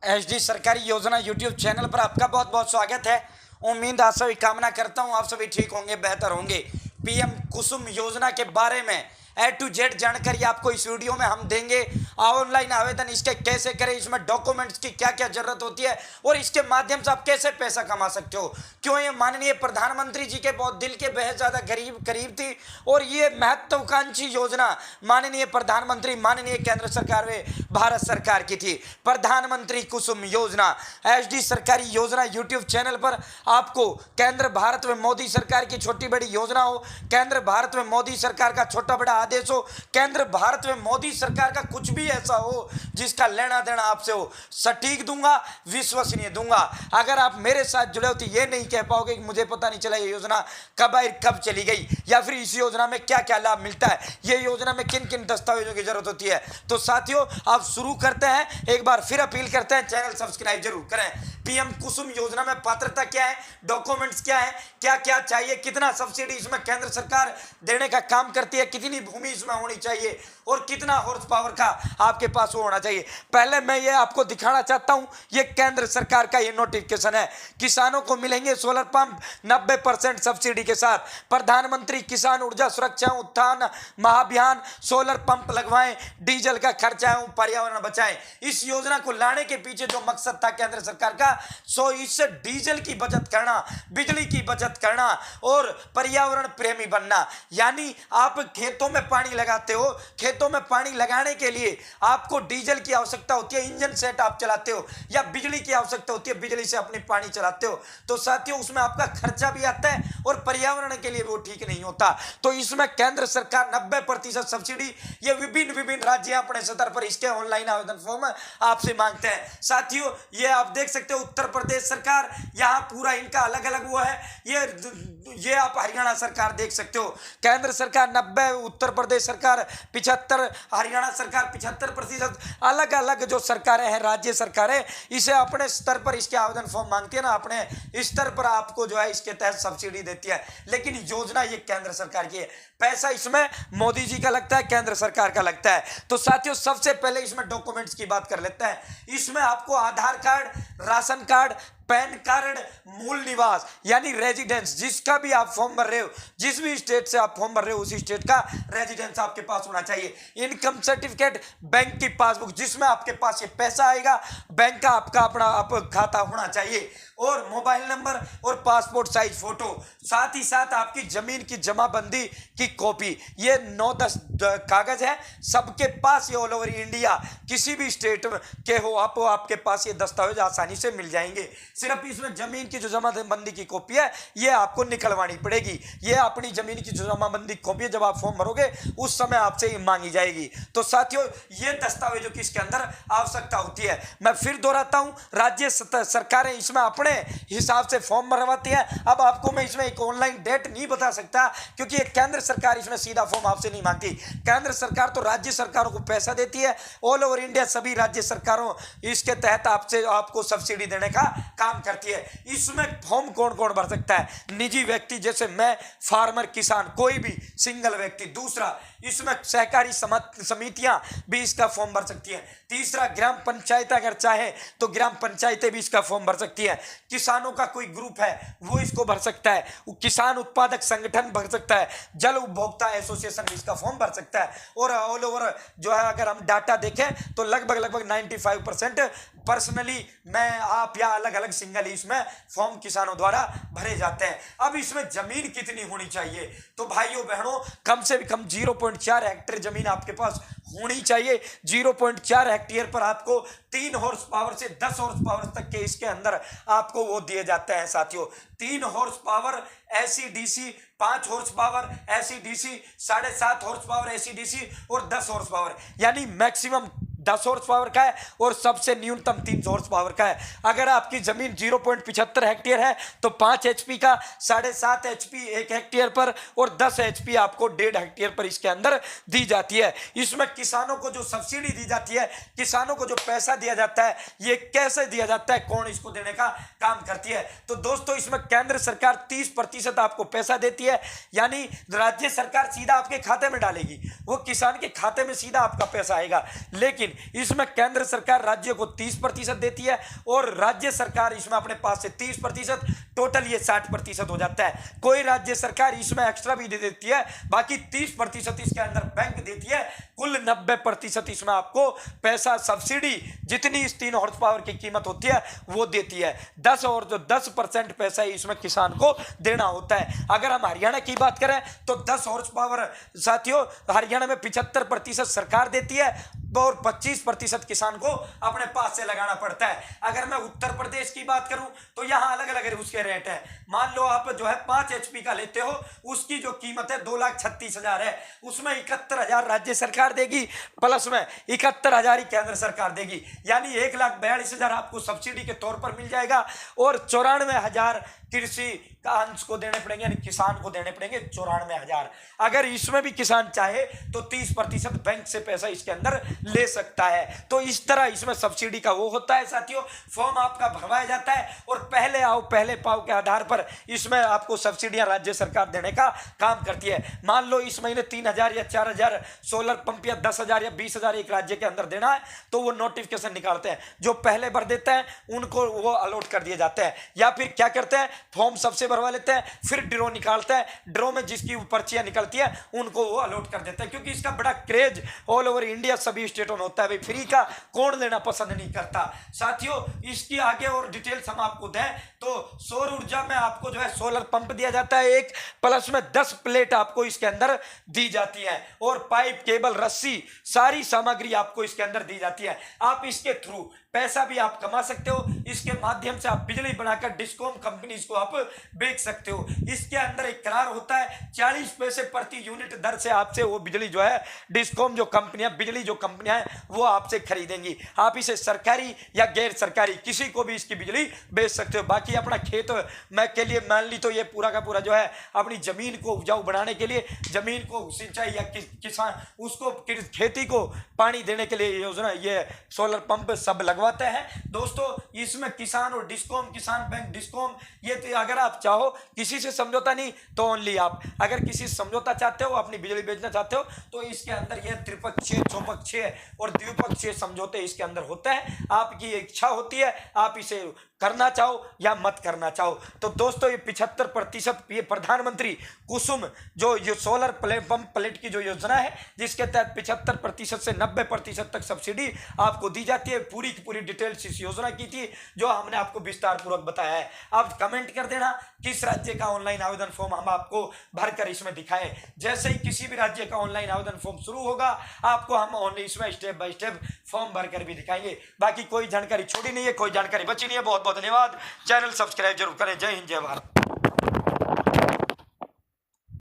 HD सरकारी योजना YouTube channel पर आपका बहुत बहुत स्वागत है। उम्मीद आप सभी कामना करता हूं आप सभी ठीक होंगे, बेहतर होंगे। पीएम कुसुम योजना के बारे में A to Z जानकारी आपको इस वीडियो में हम देंगे। ऑनलाइन आवेदन इसके कैसे करें, इसमें डॉक्यूमेंट्स की क्या क्या जरूरत होती है और इसके माध्यम से आप कैसे पैसा कमा सकते हो। क्यों ये माननीय प्रधानमंत्री जी के बहुत दिल के बेहद ज्यादा करीब थी और ये महत्वाकांक्षी योजना माननीय प्रधानमंत्री माननीय केंद्र सरकार में भारत सरकार की थी। प्रधानमंत्री कुसुम योजना एचडी सरकारी योजना यूट्यूब चैनल पर आपको केंद्र भारत में मोदी सरकार की छोटी बड़ी योजना हो, केंद्र भारत में मोदी सरकार का छोटा बड़ा आदेश हो, केंद्र भारत में मोदी सरकार का कुछ भी ऐसा हो जिसका लेना देना आपसे हो, सटीक दूंगा, विश्वसनीय दूंगा। अगर आप मेरे साथ जुड़े हो तो ये नहीं कह पाओगे कि मुझे पता नहीं चला ये योजना कब आई, कब चली गई, या फिर इस योजना में क्या क्या लाभ मिलता है, ये योजना में किन किन दस्तावेजों की जरूरत होती है। तो साथियों आप शुरू करते हैं। एक बार फिर अपील करते हैं, चैनल सब्सक्राइब जरूर करें। पीएम कुसुम योजना में पात्रता क्या है, डॉक्यूमेंट्स क्या है, क्या क्या चाहिए, कितना सब्सिडी इसमें केंद्र सरकार देने का काम करती है, कितनी भूमि इसमें होनी चाहिए और कितना हॉर्स पावर का आपके पास वो होना चाहिए। पहले मैं ये आपको दिखाना चाहता हूं, ये केंद्र सरकार का ये नोटिफिकेशन है। किसानों को मिलेंगे सोलर पंप 90% सब्सिडी के साथ। प्रधानमंत्री किसान ऊर्जा सुरक्षा उत्थान महाअभियान, सोलर पंप लगवाएं, डीजल का खर्चा है, पर्यावरण बचाएं। इस योजना को लाने के पीछे जो मकसद था केंद्र सरकार का, सो इससे डीजल की बचत करना, बिजली की बचत करना और पर्यावरण प्रेमी बनना। यानी आप खेतों में पानी लगाते हो, खेतों में पानी लगाने के लिए आपको डीजल की आवश्यकता होती है, इंजन सेट आप चलाते हो, या बिजली की आवश्यकता होती है, बिजली से अपनी पानी चलाते हो। तो साथियों उसमें आपका खर्चा भी आता है और पर्यावरण के लिए वो ठीक नहीं होता। तो इसमें केंद्र सरकार 90% सब्सिडी, ये विभिन्न राज्य अपने स्तर पर इसके ऑनलाइन आवेदन फॉर्म आपसे मांगते हैं। साथियों ये आप देख सकते हो उत्तर प्रदेश सरकार, यहाँ पूरा इनका अलग अलग वो है। ये आप हरियाणा सरकार देख सकते हो, केंद्र सरकार 90, उत्तर प्रदेश सरकार 75, हरियाणा सरकार 75%। अलग अलग जो सरकारें हैं, राज्य सरकारें, इसे अपने स्तर पर इसके आवेदन फॉर्म मांगती है ना, अपने स्तर पर आपको जो है इसके तहत सब्सिडी देती है। लेकिन योजना ये केंद्र सरकार की है, पैसा इसमें मोदी जी का लगता है, केंद्र सरकार का लगता है। तो साथियों सबसे पहले इसमें डॉक्यूमेंट्स की बात कर लेते हैं। इसमें आपको Aadhaar card, ration card, PAN card, मूल निवास यानी रेजिडेंस, जिसका भी आप फॉर्म भर रहे हो, जिस भी स्टेट से आप फॉर्म भर रहे हो उसी स्टेट का रेजिडेंस आपके पास होना चाहिए। इनकम सर्टिफिकेट, बैंक की पासबुक जिसमें आपके पास ये पैसा आएगा, बैंक का आपका अपना आप खाता होना चाहिए, और मोबाइल नंबर और पासपोर्ट साइज फोटो, साथ ही साथ आपकी जमीन की जमाबंदी की कॉपी। ये 9-10 कागज है, सबके पास ये ऑल ओवर इंडिया किसी भी स्टेट के हो आपके पास ये दस्तावेज आसानी से मिल जाएंगे। सिर्फ इसमें जमीन की जो जमाबंदी की कॉपी है ये आपको निकलवानी पड़ेगी। ये अपनी जमीन की जो जमाबंदी कॉपी है, जब आप फॉर्म भरोगे उस समय आपसे ये मांगी जाएगी। तो साथियों ये दस्तावेजों की इसके अंदर आवश्यकता होती है। मैं फिर दोहराता हूं, राज्य सरकारें इसमें अपने हिसाब से फॉर्म भरवाती है। अब आपको मैं इसमें एक ऑनलाइन डेट नहीं बता सकता क्योंकि ये केंद्र सरकार इसमें सीधा फॉर्म आपसे नहीं मांगती। केंद्र सरकार तो राज्य सरकारों को पैसा देती है, ऑल ओवर इंडिया सभी राज्य सरकारों इसके तहत आपको सब्सिडी देने का काम करती है। इसमें फॉर्म कौन कौन भर सकता है? निजी व्यक्ति जैसे मैं, फार्मर, किसान, कोई भी सिंगल व्यक्ति। दूसरा, इसमें सहकारी समितियां भी इसका फॉर्म भर सकती हैं। तीसरा, ग्राम पंचायत अगर चाहे तो ग्राम पंचायतें भी इसका फॉर्म भर सकती है। किसानों का कोई ग्रुप है वो इसको भर सकता है, किसान उत्पादक संगठन भर सकता है, जल उपभोक्ता एसोसिएशन भी इसका फॉर्म भर सकता है। और ऑल ओवर जो है अगर हम डाटा देखें तो लगभग 95% पर्सनली मैं, आप या अलग अलग सिंगल इसमें फॉर्म किसानों द्वारा भरे जाते हैं। अब इसमें जमीन कितनी होनी चाहिए? तो भाइयों बहनों कम से कम 0.4 हेक्टेयर जमीन आपके पास होनी चाहिए। 0.4 हेक्टेयर पर आपको 3 हॉर्स पावर से 10 हॉर्स पावर तक के इसके अंदर आपको वो दिए जाते हैं। साथियों 3 horse power AC DC, 5 horse power AC DC, 7.5 horse power AC DC और 10 हॉर्स पावर, यानी मैक्सिमम 10 हॉर्स पावर का है और सबसे न्यूनतम 3 हॉर्स पावर का है। अगर आपकी जमीन 0.75 हेक्टेयर है तो 5 एचपी का, 7.5 एचपी 1 हेक्टेयर पर और 10 एचपी आपको 1.5 हेक्टेयर पर इसके अंदर दी जाती है। इसमें किसानों को जो सब्सिडी दी जाती है, किसानों को जो पैसा दिया जाता है, ये कैसे दिया जाता है, कौन इसको देने का काम करती है? तो दोस्तों इसमें केंद्र सरकार 30% आपको पैसा देती है, यानी राज्य सरकार सीधा आपके खाते में डालेगी, वो किसान के खाते में सीधा आपका पैसा आएगा। लेकिन इसमें केंद्र सरकार राज्य को 30% देती है और राज्य सरकार इसमें अपने पास से 30%, टोटल ये 60% हो जाता है। कोई राज्य सरकार इसमें एक्स्ट्रा भी दे देती है, बाकी 30% इसके अंदर बैंक देती है। कुल 90% इसमें आपको पैसा सब्सिडी जितनी इस 3 हॉर्स पावर की कीमत होती है वो देती है। 10% पैसा इसमें किसान को देना होता है। अगर हम हरियाणा की बात करें तो 10 हॉर्स पावर साथियों हरियाणा में 75% सरकार देती है और 25% किसान को अपने पास से लगाना पड़ता है। अगर मैं उत्तर प्रदेश की बात करूं तो यहां अलग अलग उसके रेट है। मान लो आप जो है 5 HP का लेते हो, उसकी जो कीमत है 2,36,000 है, उसमें 71,000 राज्य सरकार देगी, प्लस में 71,000 ही केंद्र सरकार देगी, यानी 1,42,000 आपको सब्सिडी के तौर पर मिल जाएगा और 94,000 कृषि का अंश को देने पड़ेंगे, यानी किसान को देने पड़ेंगे 94,000। अगर इसमें भी किसान चाहे तो 30% बैंक से पैसा इसके अंदर ले सकता है। तो इस तरह इसमें सब्सिडी का वो होता है साथियों। फॉर्म आपका भरवाया जाता है और पहले आओ पहले पाओ के आधार पर इसमें आपको सब्सिडियां राज्य सरकार देने का काम करती है। मान लो इस महीने 3,000 या 4,000 सोलर पंप या 10,000 या 20,000 एक राज्य के अंदर देना है तो वो नोटिफिकेशन निकालते हैं, जो पहले भर देते हैं उनको वो अलॉट कर दिए जाते हैं। या फिर क्या करते हैं, फॉर्म सबसे भरवा लेते हैं, फिर ड्रॉ निकालते हैं, ड्रॉ में जिसकी पर्चियां निकलती है उनको वो अलॉट कर देते हैं, क्योंकि इसका बड़ा क्रेज ऑल ओवर इंडिया सभी स्टेटों में होता है। भाई फ्री का कौन लेना पसंद नहीं करता। साथियों इसकी आगे और डिटेल्स हम आपको दें तो सौर ऊर्जा में आपको जो है सोलर पंप दिया जाता है एक, प्लस में 10 प्लेट आपको इसके अंदर दी जाती है और पाइप केबल रस्सी सारी सामग्री आपको इसके अंदर दी जाती है। आप इसके थ्रू पैसा भी आप कमा सकते हो, इसके माध्यम से आप बिजली बनाकर डिस्कॉम कंपनीज को आप बेच सकते हो। इसके अंदर एक करार होता है 40 पैसे प्रति यूनिट दर से आपसे वो बिजली जो है डिस्कॉम जो कंपनियां बिजली जो कंपनियां हैं वो आपसे खरीदेंगी। आप इसे सरकारी या गैर सरकारी किसी को भी इसकी बिजली बेच सकते हो। बाकी अपना खेत में के लिए मान ली तो ये पूरा का पूरा जो है अपनी जमीन को उपजाऊ बनाने के लिए, जमीन को सिंचाई या किसान उसको खेती को पानी देने के लिए योजना ये सोलर पंप सब लगवाते हैं। दोस्तों इसमें किसान और डिस्कॉम, किसान बैंक डिस्कॉम, ये अगर आप चाहो किसी से समझौता नहीं तो ओनली आप अगर किसी से समझौता चाहते हो, अपनी बिजली बेचना चाहते हो तो इसके अंदर ये त्रिपक्षीय, चौपक्षीय और द्विपक्षीय समझौते इसके अंदर होते हैं। आपकी इच्छा होती है आप इसे करना चाहो या मत करना चाहो। तो दोस्तों ये 75% ये प्रधानमंत्री कुसुम जो ये सोलर पंप प्लेट की जो योजना है जिसके तहत 75% से 90% तक सब्सिडी आपको दी जाती है। पूरी की पूरी डिटेल्स इस योजना की थी जो हमने आपको विस्तार पूर्वक बताया है। आप कमेंट कर देना किस राज्य का ऑनलाइन आवेदन फॉर्म हम आपको भरकर इसमें दिखाएं। जैसे ही किसी भी राज्य का ऑनलाइन आवेदन फॉर्म शुरू होगा आपको हम ऑनलाइन इसमें स्टेप बाय स्टेप फॉर्म भरकर भी दिखाएंगे। बाकी कोई जानकारी छोड़ी नहीं है, कोई जानकारी बची नहीं है। बहुत बहुत धन्यवाद। चैनल सब्सक्राइब जरूर करें। जय हिंद, जय भारत।